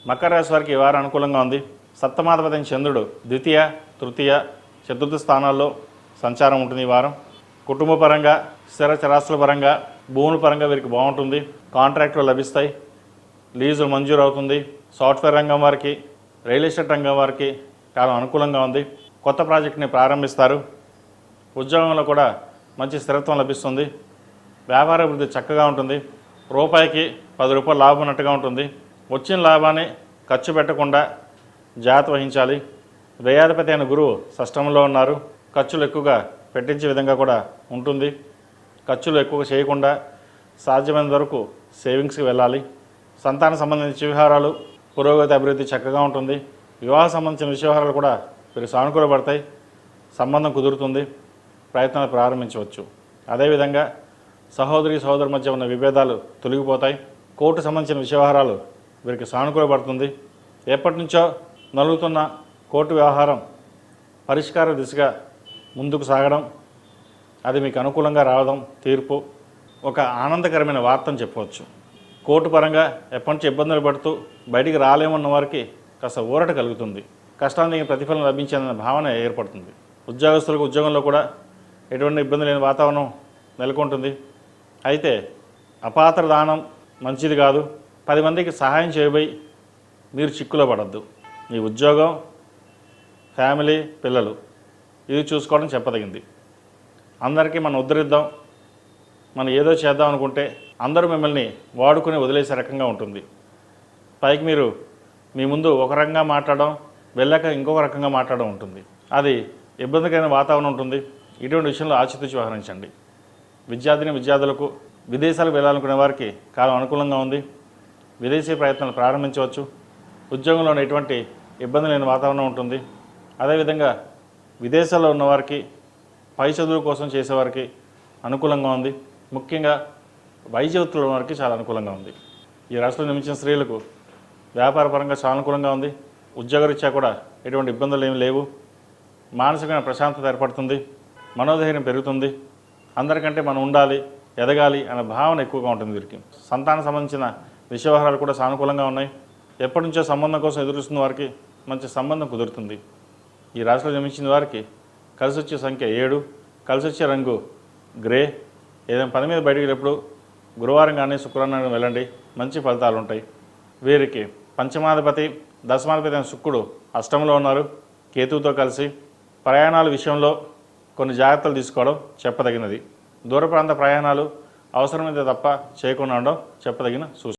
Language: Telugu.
మకర రాశి వారికి ఈ వారం అనుకూలంగా ఉంది. సప్తమాధిపతి చంద్రుడు ద్వితీయ, తృతీయ, చతుర్థ స్థానాల్లో సంచారం ఉంటుంది. ఈ వారం కుటుంబ పరంగా, స్థిర చరాస్తుల పరంగా, భూముల పరంగా వీరికి బాగుంటుంది. కాంట్రాక్టులు లభిస్తాయి, లీజులు మంజూరు అవుతుంది. సాఫ్ట్వేర్ రంగం వారికి, రియల్ ఎస్టేట్ రంగం వారికి చాలా అనుకూలంగా ఉంది. కొత్త ప్రాజెక్టుని ప్రారంభిస్తారు. ఉద్యోగంలో కూడా మంచి స్థిరత్వం లభిస్తుంది. వ్యాపార అభివృద్ధి చక్కగా ఉంటుంది. రూపాయికి 10 రూపాయలు లాభం ఉన్నట్టుగా ఉంటుంది. వచ్చిన లాభాన్ని ఖర్చు పెట్టకుండా జాగ్రత్త వహించాలి. వ్యయాధిపతి అయిన గురువు షష్టంలో ఉన్నారు. ఖర్చులు ఎక్కువగా పెట్టించే విధంగా కూడా ఉంటుంది. ఖర్చులు ఎక్కువగా చేయకుండా సాధ్యమైనంత వరకు సేవింగ్స్కి వెళ్ళాలి. సంతాన సంబంధించిన వ్యవహారాలు, పురోగతి, అభివృద్ధి చక్కగా ఉంటుంది. వివాహ సంబంధించిన వ్యవహారాలు కూడా వీరు సానుకూలపడతాయి. సంబంధం కుదురుతుంది. ప్రయత్నాలు ప్రారంభించవచ్చు. అదేవిధంగా సహోదరి సహోదరు మధ్య ఉన్న విభేదాలు తొలగిపోతాయి. కోర్టు సంబంధించిన వ్యవహారాలు వీరికి సానుకూలపడుతుంది. ఎప్పటి నుంచో నలుగుతున్న కోర్టు వ్యవహారం పరిష్కార దిశగా ముందుకు సాగడం, అది మీకు అనుకూలంగా రావడం, తీర్పు ఒక ఆనందకరమైన వార్తని చెప్పవచ్చు. కోర్టు పరంగా ఎప్పటి నుంచి ఇబ్బందులు పడుతూ బయటికి రాలేమన్న వారికి కాస్త ఊరట కలుగుతుంది. కష్టానికి ప్రతిఫలం లభించేదన్న భావన ఏర్పడుతుంది. ఉద్యోగస్తులకు ఉద్యోగంలో కూడా ఎటువంటి ఇబ్బంది లేని వాతావరణం నెలకొంటుంది. అయితే అపాత్ర దానం మంచిది కాదు. 10 మందికి సహాయం చేయబోయి మీరు చిక్కులో పడద్దు. మీ ఉద్యోగం, ఫ్యామిలీ, పిల్లలు ఇది చూసుకోవడం చెప్పదగింది. అందరికీ మనం ఉద్ధరిద్దాం, మనం ఏదో చేద్దాం అనుకుంటే అందరూ మిమ్మల్ని వాడుకుని వదిలేసే రకంగా ఉంటుంది. పైకి మీరు మీ ముందు ఒక రకంగా మాట్లాడడం, వెళ్ళాక ఇంకొక రకంగా మాట్లాడడం ఉంటుంది. అది ఇబ్బందికరమైన వాతావరణం ఉంటుంది. ఇటువంటి విషయంలో ఆచితూచి వ్యవహరించండి. విద్యార్థులకు విదేశాలకు వెళ్ళాలనుకునే వారికి కాలం అనుకూలంగా ఉంది. విదేశీ ప్రయత్నాలు ప్రారంభించవచ్చు. ఉద్యోగంలో ఎటువంటి ఇబ్బంది లేని వాతావరణం ఉంటుంది. అదేవిధంగా విదేశాల్లో ఉన్నవారికి, పై చదువుల కోసం చేసేవారికి అనుకూలంగా ఉంది. ముఖ్యంగా వైద్య వృత్తుల వారికి చాలా అనుకూలంగా ఉంది. ఈ రాష్ట్రంలో నిర్మించిన స్త్రీలకు వ్యాపార పరంగా చాలా అనుకూలంగా ఉంది. ఉద్యోగరీత్యా కూడా ఎటువంటి ఇబ్బందులు ఏమి లేవు. మానసికమైన ప్రశాంతత ఏర్పడుతుంది. మనోధైర్యం పెరుగుతుంది. అందరికంటే మనం ఉండాలి, ఎదగాలి అనే భావన ఎక్కువగా ఉంటుంది వీరికి. సంతానం సంబంధించిన విషయవహారాలు కూడా సానుకూలంగా ఉన్నాయి. ఎప్పటి నుంచో సంబంధం కోసం ఎదురుస్తున్న వారికి మంచి సంబంధం కుదురుతుంది. ఈ రాశిలో జన్మించిన వారికి కలిసి వచ్చే సంఖ్య 7, కలిసి వచ్చే రంగు గ్రే. ఏదైనా పని మీద బయటికి వెళ్ళినప్పుడు గురువారం కానీ శుక్రవారం కానీ వెళ్ళండి, మంచి ఫలితాలు ఉంటాయి. వీరికి పంచమాధిపతి, దశమాధిపతి అయిన శుక్రుడు అష్టంలో ఉన్నారు కేతువుతో కలిసి. ప్రయాణాల విషయంలో కొన్ని జాగ్రత్తలు తీసుకోవడం చెప్పదగినది. దూర ప్రాంత ప్రయాణాలు అవసరమైతే తప్ప చేయకుండా ఉండడం చెప్పదగిన సూచన.